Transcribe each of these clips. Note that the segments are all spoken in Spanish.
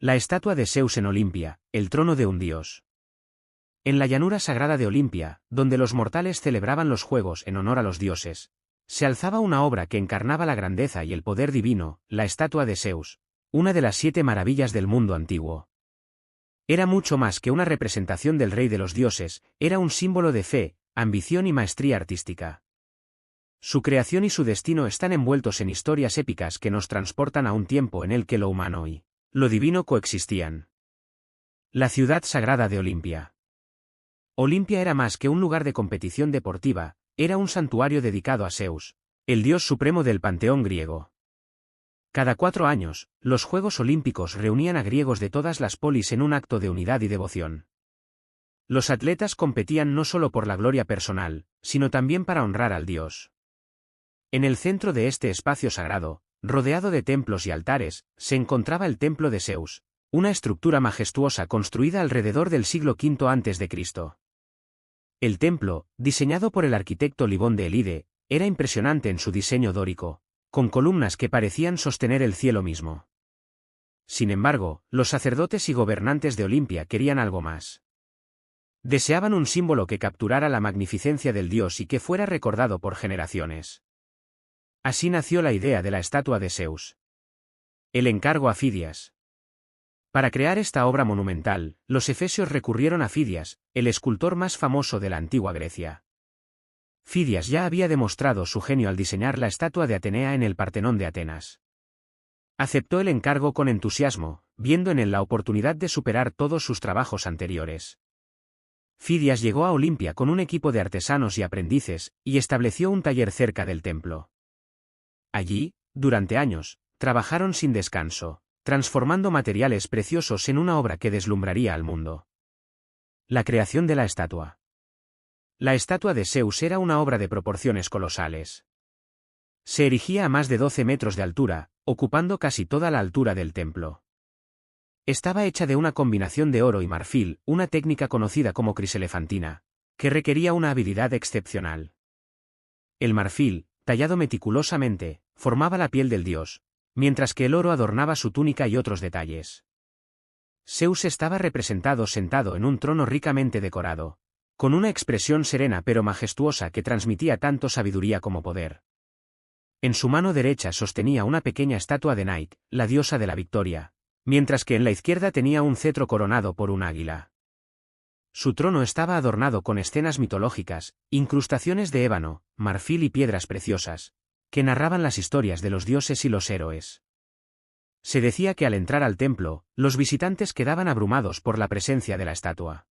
La estatua de Zeus en Olimpia, el trono de un dios. En la llanura sagrada de Olimpia, donde los mortales celebraban los juegos en honor a los dioses, se alzaba una obra que encarnaba la grandeza y el poder divino, la estatua de Zeus, una de las 7 maravillas del mundo antiguo. Era mucho más que una representación del rey de los dioses, era un símbolo de fe, ambición y maestría artística. Su creación y su destino están envueltos en historias épicas que nos transportan a un tiempo en el que lo humano y lo divino coexistían. La ciudad sagrada de Olimpia. Olimpia era más que un lugar de competición deportiva, era un santuario dedicado a Zeus, el dios supremo del panteón griego. Cada 4 años, los Juegos Olímpicos reunían a griegos de todas las polis en un acto de unidad y devoción. Los atletas competían no solo por la gloria personal, sino también para honrar al dios. En el centro de este espacio sagrado, rodeado de templos y altares, se encontraba el templo de Zeus, una estructura majestuosa construida alrededor del siglo V a.C. El templo, diseñado por el arquitecto Libón de Elide, era impresionante en su diseño dórico, con columnas que parecían sostener el cielo mismo. Sin embargo, los sacerdotes y gobernantes de Olimpia querían algo más. Deseaban un símbolo que capturara la magnificencia del dios y que fuera recordado por generaciones. Así nació la idea de la estatua de Zeus. El encargo a Fidias. Para crear esta obra monumental, los efesios recurrieron a Fidias, el escultor más famoso de la antigua Grecia. Fidias ya había demostrado su genio al diseñar la estatua de Atenea en el Partenón de Atenas. Aceptó el encargo con entusiasmo, viendo en él la oportunidad de superar todos sus trabajos anteriores. Fidias llegó a Olimpia con un equipo de artesanos y aprendices, y estableció un taller cerca del templo. Allí, durante años, trabajaron sin descanso, transformando materiales preciosos en una obra que deslumbraría al mundo. La creación de la estatua. La estatua de Zeus era una obra de proporciones colosales. Se erigía a más de 12 metros de altura, ocupando casi toda la altura del templo. Estaba hecha de una combinación de oro y marfil, una técnica conocida como criselefantina, que requería una habilidad excepcional. El marfil, tallado meticulosamente, formaba la piel del dios, mientras que el oro adornaba su túnica y otros detalles. Zeus estaba representado sentado en un trono ricamente decorado, con una expresión serena pero majestuosa que transmitía tanto sabiduría como poder. En su mano derecha sostenía una pequeña estatua de Nike, la diosa de la victoria, mientras que en la izquierda tenía un cetro coronado por un águila. Su trono estaba adornado con escenas mitológicas, incrustaciones de ébano, marfil y piedras preciosas, que narraban las historias de los dioses y los héroes. Se decía que al entrar al templo, los visitantes quedaban abrumados por la presencia de la estatua.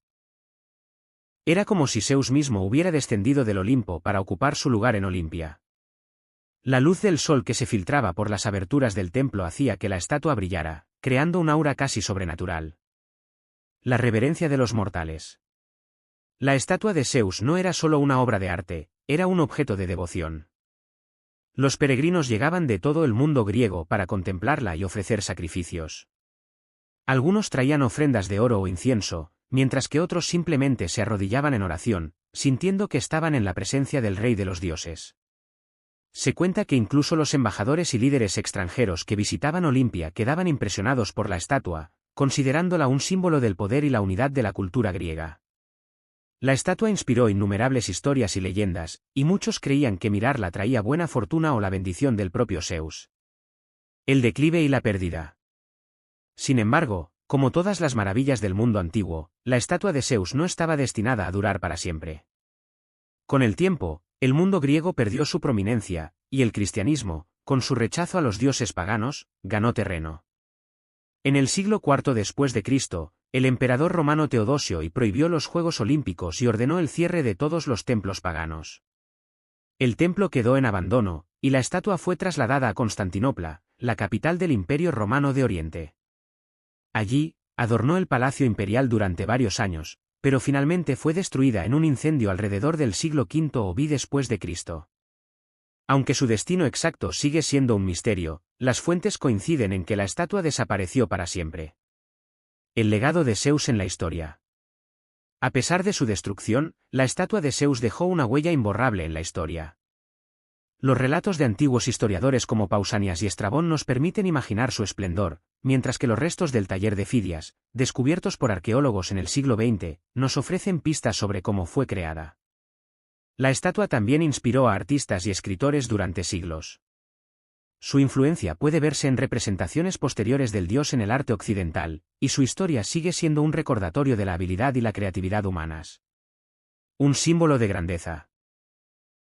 Era como si Zeus mismo hubiera descendido del Olimpo para ocupar su lugar en Olimpia. La luz del sol que se filtraba por las aberturas del templo hacía que la estatua brillara, creando un aura casi sobrenatural. La reverencia de los mortales. La estatua de Zeus no era solo una obra de arte, era un objeto de devoción. Los peregrinos llegaban de todo el mundo griego para contemplarla y ofrecer sacrificios. Algunos traían ofrendas de oro o incienso, mientras que otros simplemente se arrodillaban en oración, sintiendo que estaban en la presencia del rey de los dioses. Se cuenta que incluso los embajadores y líderes extranjeros que visitaban Olimpia quedaban impresionados por la estatua, considerándola un símbolo del poder y la unidad de la cultura griega. La estatua inspiró innumerables historias y leyendas, y muchos creían que mirarla traía buena fortuna o la bendición del propio Zeus. El declive y la pérdida. Sin embargo, como todas las maravillas del mundo antiguo, la estatua de Zeus no estaba destinada a durar para siempre. Con el tiempo, el mundo griego perdió su prominencia, y el cristianismo, con su rechazo a los dioses paganos, ganó terreno. En el siglo IV después de Cristo, el emperador romano Teodosio prohibió los Juegos Olímpicos y ordenó el cierre de todos los templos paganos. El templo quedó en abandono, y la estatua fue trasladada a Constantinopla, la capital del Imperio Romano de Oriente. Allí, adornó el palacio imperial durante varios años, pero finalmente fue destruida en un incendio alrededor del siglo V o V después de Cristo. Aunque su destino exacto sigue siendo un misterio, las fuentes coinciden en que la estatua desapareció para siempre. El legado de Zeus en la historia. A pesar de su destrucción, la estatua de Zeus dejó una huella imborrable en la historia. Los relatos de antiguos historiadores como Pausanias y Estrabón nos permiten imaginar su esplendor, mientras que los restos del taller de Fidias, descubiertos por arqueólogos en el siglo XX, nos ofrecen pistas sobre cómo fue creada. La estatua también inspiró a artistas y escritores durante siglos. Su influencia puede verse en representaciones posteriores del dios en el arte occidental, y su historia sigue siendo un recordatorio de la habilidad y la creatividad humanas. Un símbolo de grandeza.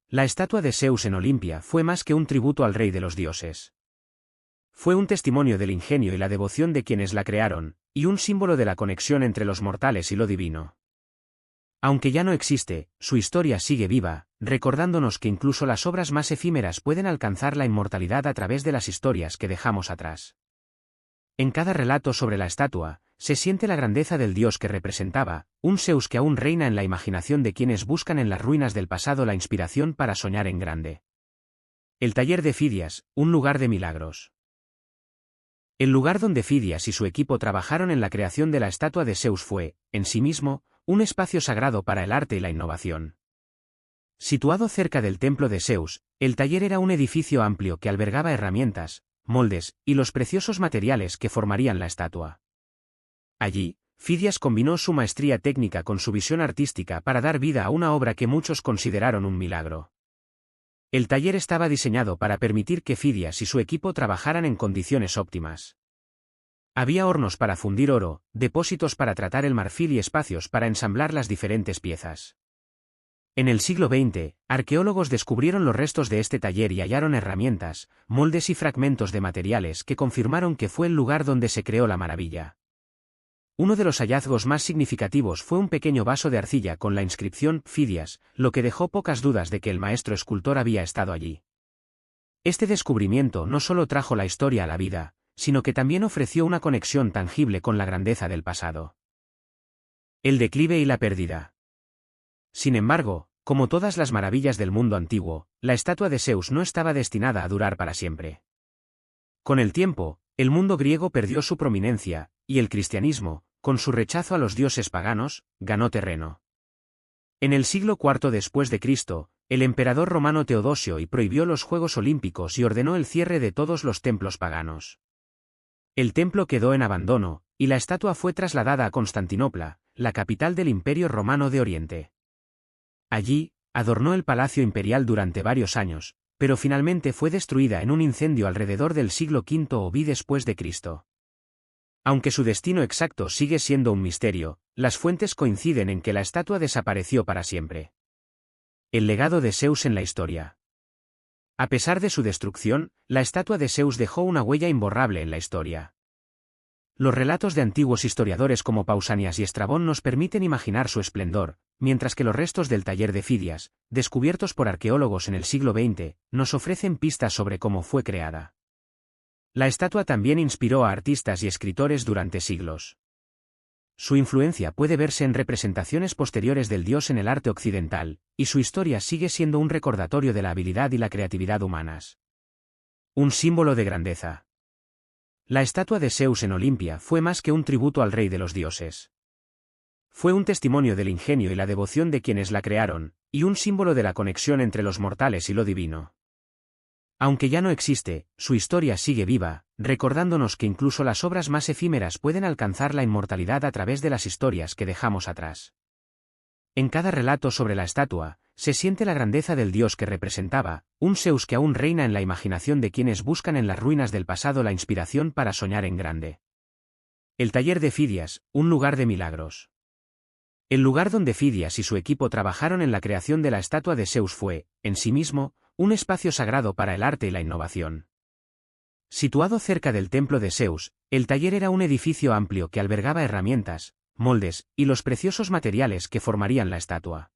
La estatua de Zeus en Olimpia fue más que un tributo al rey de los dioses. Fue un testimonio del ingenio y la devoción de quienes la crearon, y un símbolo de la conexión entre los mortales y lo divino. Aunque ya no existe, su historia sigue viva, recordándonos que incluso las obras más efímeras pueden alcanzar la inmortalidad a través de las historias que dejamos atrás. En cada relato sobre la estatua, se siente la grandeza del dios que representaba, un Zeus que aún reina en la imaginación de quienes buscan en las ruinas del pasado la inspiración para soñar en grande. El taller de Fidias, un lugar de milagros. El lugar donde Fidias y su equipo trabajaron en la creación de la estatua de Zeus fue, en sí mismo, un espacio sagrado para el arte y la innovación. Situado cerca del templo de Zeus, el taller era un edificio amplio que albergaba herramientas, moldes, y los preciosos materiales que formarían la estatua. Allí, Fidias combinó su maestría técnica con su visión artística para dar vida a una obra que muchos consideraron un milagro. El taller estaba diseñado para permitir que Fidias y su equipo trabajaran en condiciones óptimas. Había hornos para fundir oro, depósitos para tratar el marfil y espacios para ensamblar las diferentes piezas. En el siglo XX, arqueólogos descubrieron los restos de este taller y hallaron herramientas, moldes y fragmentos de materiales que confirmaron que fue el lugar donde se creó la maravilla. Uno de los hallazgos más significativos fue un pequeño vaso de arcilla con la inscripción Fidias, lo que dejó pocas dudas de que el maestro escultor había estado allí. Este descubrimiento no solo trajo la historia a la vida, sino que también ofreció una conexión tangible con la grandeza del pasado. El declive y la pérdida. Sin embargo, como todas las maravillas del mundo antiguo, la estatua de Zeus no estaba destinada a durar para siempre. Con el tiempo, el mundo griego perdió su prominencia, y el cristianismo, con su rechazo a los dioses paganos, ganó terreno. En el siglo IV después de Cristo, el emperador romano Teodosio prohibió los Juegos Olímpicos y ordenó el cierre de todos los templos paganos. El templo quedó en abandono, y la estatua fue trasladada a Constantinopla, la capital del Imperio Romano de Oriente. Allí, adornó el palacio imperial durante varios años, pero finalmente fue destruida en un incendio alrededor del siglo V o V después de Cristo. Aunque su destino exacto sigue siendo un misterio, las fuentes coinciden en que la estatua desapareció para siempre. El legado de Zeus en la historia. A pesar de su destrucción, la estatua de Zeus dejó una huella imborrable en la historia. Los relatos de antiguos historiadores como Pausanias y Estrabón nos permiten imaginar su esplendor, mientras que los restos del taller de Fidias, descubiertos por arqueólogos en el siglo XX, nos ofrecen pistas sobre cómo fue creada. La estatua también inspiró a artistas y escritores durante siglos. Su influencia puede verse en representaciones posteriores del dios en el arte occidental, y su historia sigue siendo un recordatorio de la habilidad y la creatividad humanas. Un símbolo de grandeza. La estatua de Zeus en Olimpia fue más que un tributo al rey de los dioses. Fue un testimonio del ingenio y la devoción de quienes la crearon, y un símbolo de la conexión entre los mortales y lo divino. Aunque ya no existe, su historia sigue viva, recordándonos que incluso las obras más efímeras pueden alcanzar la inmortalidad a través de las historias que dejamos atrás. En cada relato sobre la estatua, se siente la grandeza del dios que representaba, un Zeus que aún reina en la imaginación de quienes buscan en las ruinas del pasado la inspiración para soñar en grande. El taller de Fidias, un lugar de milagros. El lugar donde Fidias y su equipo trabajaron en la creación de la estatua de Zeus fue, en sí mismo, un espacio sagrado para el arte y la innovación. Situado cerca del templo de Zeus, el taller era un edificio amplio que albergaba herramientas, moldes, y los preciosos materiales que formarían la estatua.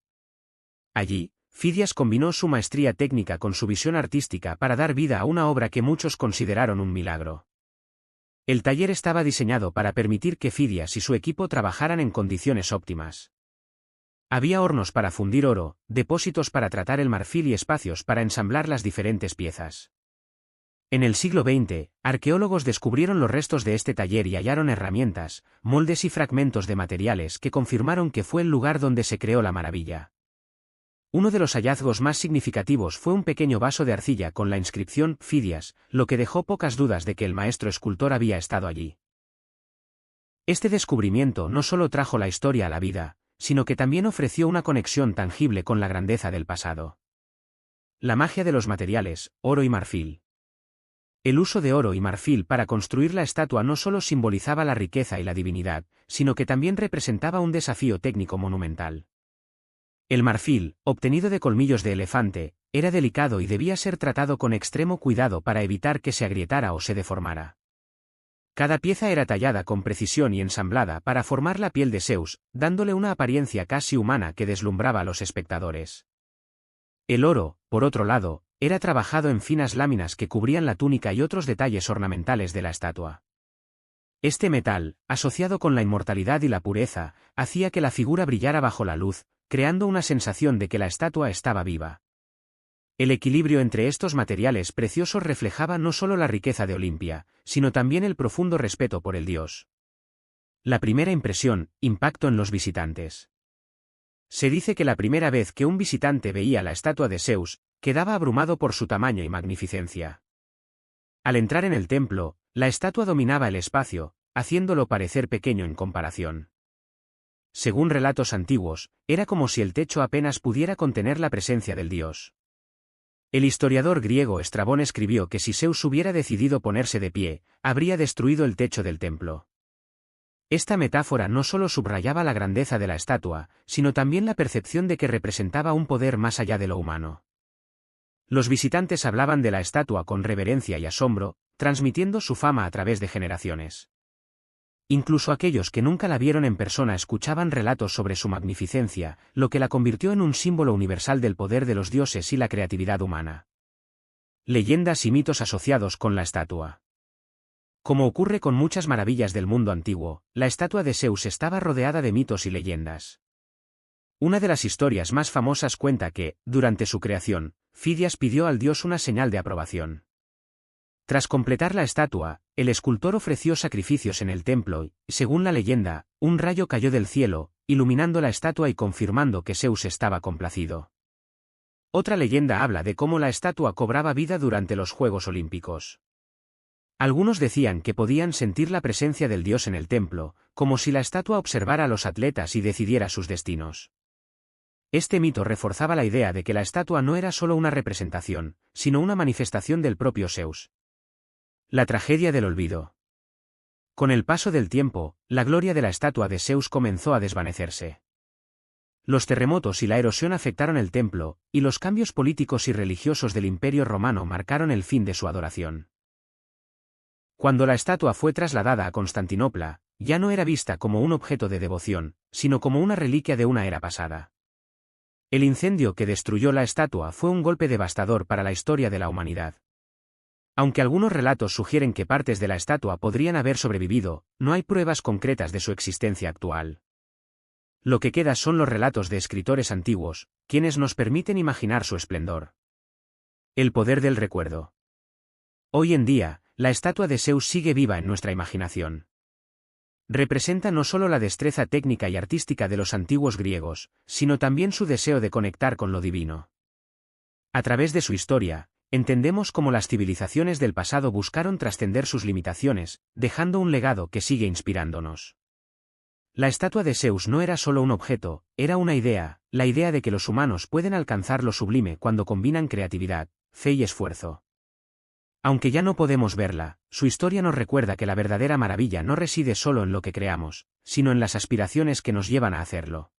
Allí, Fidias combinó su maestría técnica con su visión artística para dar vida a una obra que muchos consideraron un milagro. El taller estaba diseñado para permitir que Fidias y su equipo trabajaran en condiciones óptimas. Había hornos para fundir oro, depósitos para tratar el marfil y espacios para ensamblar las diferentes piezas. En el siglo XX, arqueólogos descubrieron los restos de este taller y hallaron herramientas, moldes y fragmentos de materiales que confirmaron que fue el lugar donde se creó la maravilla. Uno de los hallazgos más significativos fue un pequeño vaso de arcilla con la inscripción Fidias, lo que dejó pocas dudas de que el maestro escultor había estado allí. Este descubrimiento no solo trajo la historia a la vida, sino que también ofreció una conexión tangible con la grandeza del pasado. La magia de los materiales, oro y marfil. El uso de oro y marfil para construir la estatua no solo simbolizaba la riqueza y la divinidad, sino que también representaba un desafío técnico monumental. El marfil, obtenido de colmillos de elefante, era delicado y debía ser tratado con extremo cuidado para evitar que se agrietara o se deformara. Cada pieza era tallada con precisión y ensamblada para formar la piel de Zeus, dándole una apariencia casi humana que deslumbraba a los espectadores. El oro, por otro lado, era trabajado en finas láminas que cubrían la túnica y otros detalles ornamentales de la estatua. Este metal, asociado con la inmortalidad y la pureza, hacía que la figura brillara bajo la luz, creando una sensación de que la estatua estaba viva. El equilibrio entre estos materiales preciosos reflejaba no solo la riqueza de Olimpia, sino también el profundo respeto por el dios. La primera impresión, impacto en los visitantes. Se dice que la primera vez que un visitante veía la estatua de Zeus, quedaba abrumado por su tamaño y magnificencia. Al entrar en el templo, la estatua dominaba el espacio, haciéndolo parecer pequeño en comparación. Según relatos antiguos, era como si el techo apenas pudiera contener la presencia del dios. El historiador griego Estrabón escribió que si Zeus hubiera decidido ponerse de pie, habría destruido el techo del templo. Esta metáfora no solo subrayaba la grandeza de la estatua, sino también la percepción de que representaba un poder más allá de lo humano. Los visitantes hablaban de la estatua con reverencia y asombro, transmitiendo su fama a través de generaciones. Incluso aquellos que nunca la vieron en persona escuchaban relatos sobre su magnificencia, lo que la convirtió en un símbolo universal del poder de los dioses y la creatividad humana. Leyendas y mitos asociados con la estatua. Como ocurre con muchas maravillas del mundo antiguo, la estatua de Zeus estaba rodeada de mitos y leyendas. Una de las historias más famosas cuenta que, durante su creación, Fidias pidió al dios una señal de aprobación. Tras completar la estatua, el escultor ofreció sacrificios en el templo y, según la leyenda, un rayo cayó del cielo, iluminando la estatua y confirmando que Zeus estaba complacido. Otra leyenda habla de cómo la estatua cobraba vida durante los Juegos Olímpicos. Algunos decían que podían sentir la presencia del dios en el templo, como si la estatua observara a los atletas y decidiera sus destinos. Este mito reforzaba la idea de que la estatua no era solo una representación, sino una manifestación del propio Zeus. La tragedia del olvido. Con el paso del tiempo, la gloria de la estatua de Zeus comenzó a desvanecerse. Los terremotos y la erosión afectaron el templo, y los cambios políticos y religiosos del Imperio Romano marcaron el fin de su adoración. Cuando la estatua fue trasladada a Constantinopla, ya no era vista como un objeto de devoción, sino como una reliquia de una era pasada. El incendio que destruyó la estatua fue un golpe devastador para la historia de la humanidad. Aunque algunos relatos sugieren que partes de la estatua podrían haber sobrevivido, no hay pruebas concretas de su existencia actual. Lo que queda son los relatos de escritores antiguos, quienes nos permiten imaginar su esplendor. El poder del recuerdo. Hoy en día, la estatua de Zeus sigue viva en nuestra imaginación. Representa no solo la destreza técnica y artística de los antiguos griegos, sino también su deseo de conectar con lo divino. A través de su historia, entendemos cómo las civilizaciones del pasado buscaron trascender sus limitaciones, dejando un legado que sigue inspirándonos. La estatua de Zeus no era solo un objeto, era una idea, la idea de que los humanos pueden alcanzar lo sublime cuando combinan creatividad, fe y esfuerzo. Aunque ya no podemos verla, su historia nos recuerda que la verdadera maravilla no reside solo en lo que creamos, sino en las aspiraciones que nos llevan a hacerlo.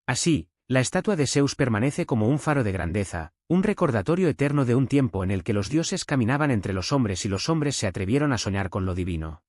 Así, la estatua de Zeus permanece como un faro de grandeza, un recordatorio eterno de un tiempo en el que los dioses caminaban entre los hombres y los hombres se atrevieron a soñar con lo divino.